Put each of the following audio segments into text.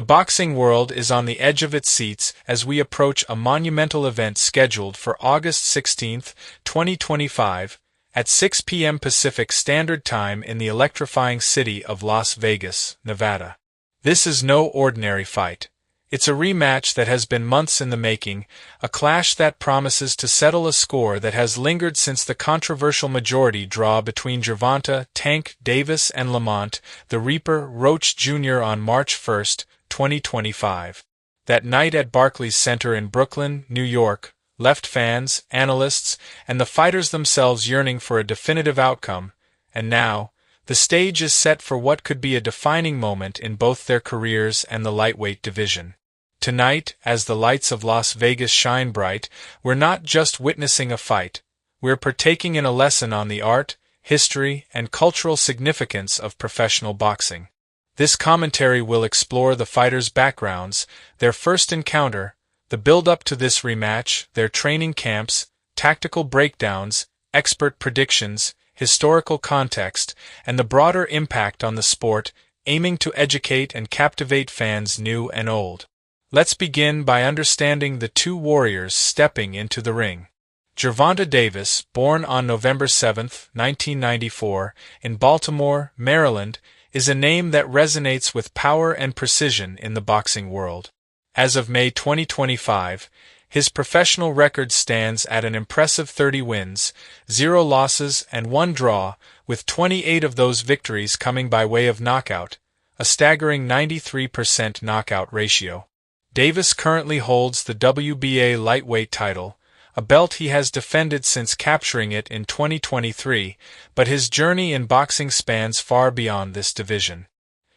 boxing world is on the edge of its seats as we approach a monumental event scheduled for August 16, 2025, at 6 p.m. Pacific Standard Time in the electrifying city of Las Vegas, Nevada. This is no ordinary fight. It's a rematch that has been months in the making, a clash that promises to settle a score that has lingered since the controversial majority draw between Gervonta "Tank" Davis and Lamont, the Reaper Roach Jr. on March 1, 2025. That night at Barclays Center in Brooklyn, New York, left fans, analysts, and the fighters themselves yearning for a definitive outcome, and now, the stage is set for what could be a defining moment in both their careers and the lightweight division. Tonight, as the lights of Las Vegas shine bright, we're not just witnessing a fight, we're partaking in a lesson on the art, history, and cultural significance of professional boxing. This commentary will explore the fighters' backgrounds, their first encounter, the build-up to this rematch, their training camps, tactical breakdowns, expert predictions, historical context, and the broader impact on the sport, aiming to educate and captivate fans new and old. Let's begin by understanding the two warriors stepping into the ring. Gervonta Davis, born on November 7, 1994, in Baltimore, Maryland, is a name that resonates with power and precision in the boxing world. As of May 2025, his professional record stands at an impressive 30 wins, 0 losses, and 1 draw, with 28 of those victories coming by way of knockout, a staggering 93% knockout ratio. Davis currently holds the WBA lightweight title, a belt he has defended since capturing it in 2023, but his journey in boxing spans far beyond this division.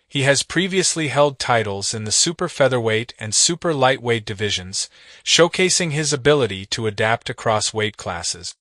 He has previously held titles in the super featherweight and super lightweight divisions, showcasing his ability to adapt across weight classes.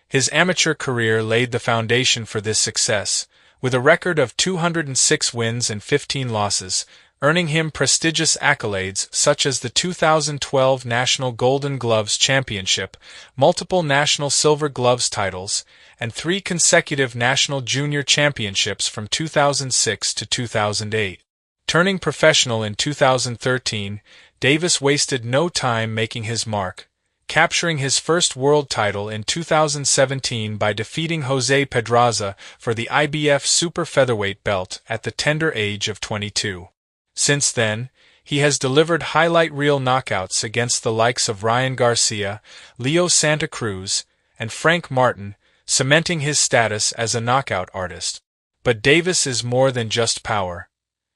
His amateur career laid the foundation for this success, with a record of 206 wins and 15 losses, earning him prestigious accolades such as the 2012 National Golden Gloves Championship, multiple National Silver Gloves titles, and 3 consecutive National Junior Championships from 2006 to 2008. Turning professional in 2013, Davis wasted no time making his mark, capturing his first world title in 2017 by defeating Jose Pedraza for the IBF Super Featherweight belt at the tender age of 22. Since then, he has delivered highlight reel knockouts against the likes of Ryan Garcia, Leo Santa Cruz, and Frank Martin, cementing his status as a knockout artist. But Davis is more than just power.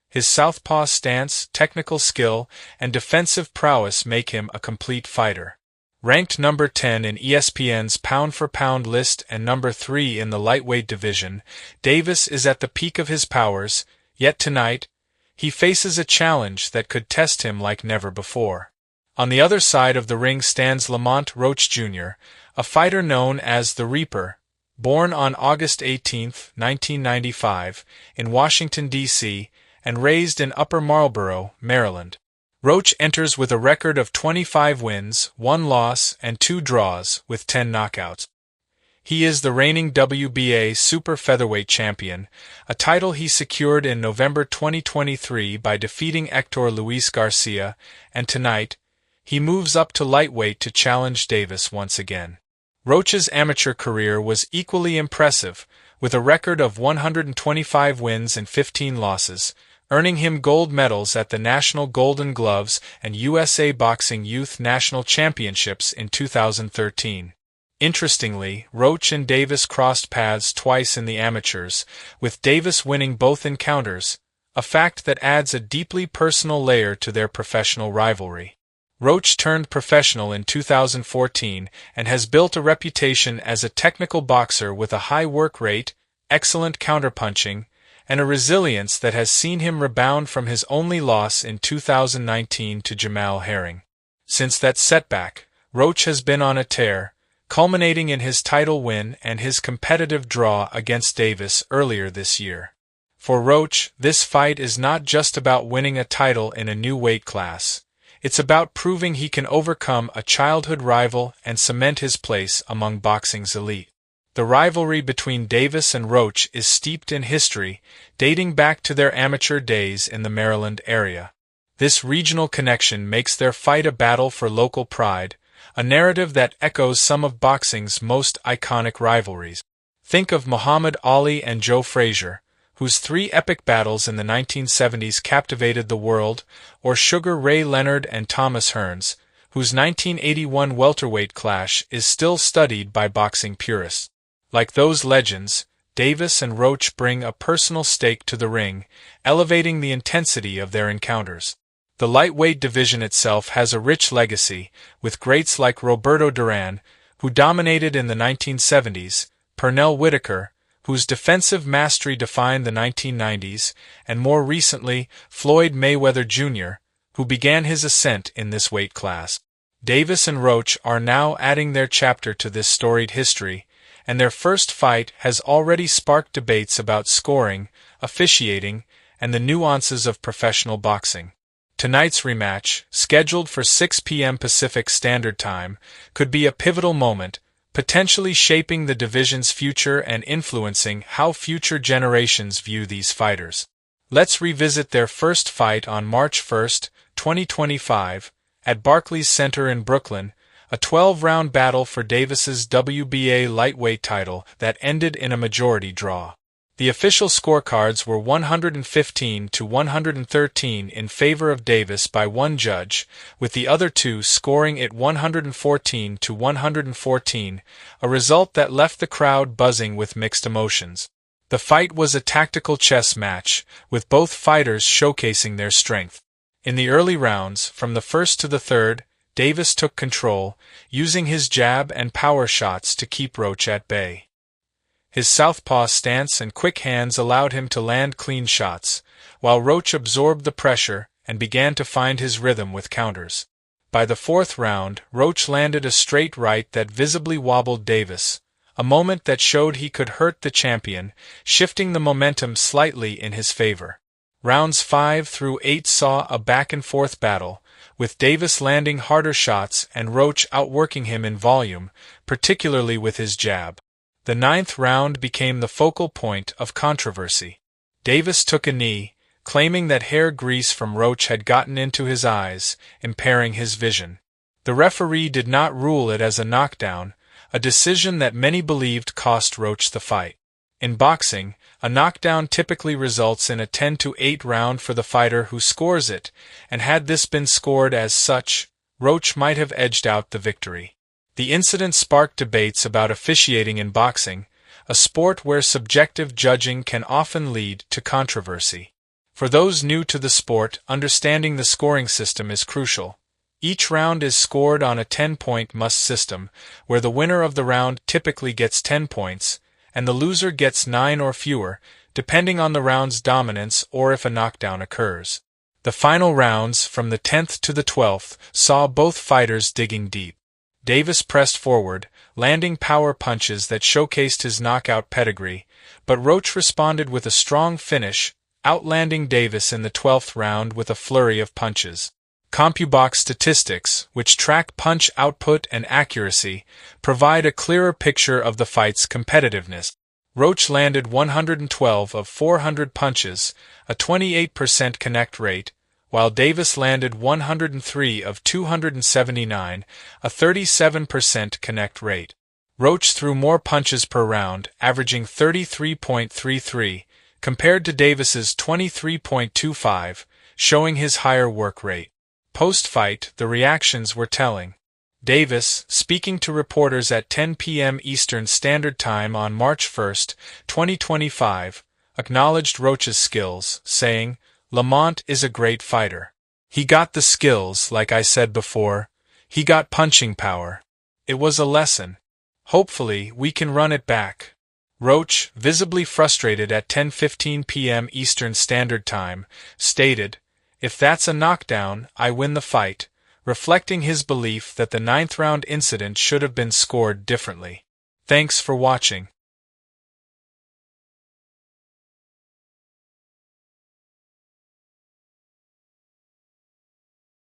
His southpaw stance, technical skill, and defensive prowess make him a complete fighter. Ranked number 10 in ESPN's pound-for-pound list and number 3 in the lightweight division, Davis is at the peak of his powers, yet tonight, he faces a challenge that could test him like never before. On the other side of the ring stands Lamont Roach Jr., a fighter known as the Reaper, born on August 18, 1995, in Washington, D.C., and raised in Upper Marlboro, Maryland. Roach enters with a record of 25 wins, 1 loss, and 2 draws, with 10 knockouts. He is the reigning WBA Super Featherweight Champion, a title he secured in November 2023 by defeating Hector Luis Garcia, and tonight, he moves up to lightweight to challenge Davis once again. Roach's amateur career was equally impressive, with a record of 125 wins and 15 losses, earning him gold medals at the National Golden Gloves and USA Boxing Youth National Championships in 2013. Interestingly, Roach and Davis crossed paths twice in the amateurs, with Davis winning both encounters, a fact that adds a deeply personal layer to their professional rivalry. Roach turned professional in 2014 and has built a reputation as a technical boxer with a high work rate, excellent counterpunching, and a resilience that has seen him rebound from his only loss in 2019 to Jamal Herring. Since that setback, Roach has been on a tear, culminating in his title win and his competitive draw against Davis earlier this year. For Roach, this fight is not just about winning a title in a new weight class. It's about proving he can overcome a childhood rival and cement his place among boxing's elite. The rivalry between Davis and Roach is steeped in history, dating back to their amateur days in the Maryland area. This regional connection makes their fight a battle for local pride, a narrative that echoes some of boxing's most iconic rivalries. Think of Muhammad Ali and Joe Frazier, whose three epic battles in the 1970s captivated the world, or Sugar Ray Leonard and Thomas Hearns, whose 1981 welterweight clash is still studied by boxing purists. Like those legends, Davis and Roach bring a personal stake to the ring, elevating the intensity of their encounters. The lightweight division itself has a rich legacy, with greats like Roberto Duran, who dominated in the 1970s, Pernell Whitaker, whose defensive mastery defined the 1990s, and more recently, Floyd Mayweather Jr., who began his ascent in this weight class. Davis and Roach are now adding their chapter to this storied history, and their first fight has already sparked debates about scoring, officiating, and the nuances of professional boxing. Tonight's rematch, scheduled for 6 p.m. Pacific Standard Time, could be a pivotal moment, potentially shaping the division's future and influencing how future generations view these fighters. Let's revisit their first fight on March 1, 2025, at Barclays Center in Brooklyn, a 12-round battle for Davis's WBA lightweight title that ended in a majority draw. The official scorecards were 115 to 113 in favor of Davis by one judge, with the other two scoring it 114 to 114, a result that left the crowd buzzing with mixed emotions. The fight was a tactical chess match, with both fighters showcasing their strength. In the early rounds, from the first to the third, Davis took control, using his jab and power shots to keep Roach at bay. His southpaw stance and quick hands allowed him to land clean shots, while Roach absorbed the pressure and began to find his rhythm with counters. By the fourth round, Roach landed a straight right that visibly wobbled Davis, a moment that showed he could hurt the champion, shifting the momentum slightly in his favor. Rounds 5 through 8 saw a back-and-forth battle, with Davis landing harder shots and Roach outworking him in volume, particularly with his jab. The ninth round became the focal point of controversy. Davis took a knee, claiming that hair grease from Roach had gotten into his eyes, impairing his vision. The referee did not rule it as a knockdown, a decision that many believed cost Roach the fight. In boxing, a knockdown typically results in a 10-8 round for the fighter who scores it, and had this been scored as such, Roach might have edged out the victory. The incident sparked debates about officiating in boxing, a sport where subjective judging can often lead to controversy. For those new to the sport, understanding the scoring system is crucial. Each round is scored on a 10-point must system, where the winner of the round typically gets 10 points, and the loser gets 9 or fewer, depending on the round's dominance or if a knockdown occurs. The final rounds, from the 10th to the 12th, saw both fighters digging deep. Davis pressed forward, landing power punches that showcased his knockout pedigree, but Roach responded with a strong finish, outlanding Davis in the 12th round with a flurry of punches. CompuBox statistics, which track punch output and accuracy, provide a clearer picture of the fight's competitiveness. Roach landed 112 of 400 punches, a 28% connect rate, while Davis landed 103 of 279, a 37% connect rate. Roach threw more punches per round, averaging 33.33, compared to Davis's 23.25, showing his higher work rate. Post-fight, the reactions were telling. Davis, speaking to reporters at 10 p.m. Eastern Standard Time on March 1, 2025, acknowledged Roach's skills, saying, "Lamont is a great fighter. He got the skills, like I said before. He got punching power. It was a lesson. Hopefully, we can run it back." Roach, visibly frustrated at 10:15 p.m. Eastern Standard Time, stated, "If that's a knockdown, I win the fight," reflecting his belief that the ninth round incident should have been scored differently. Thanks for watching.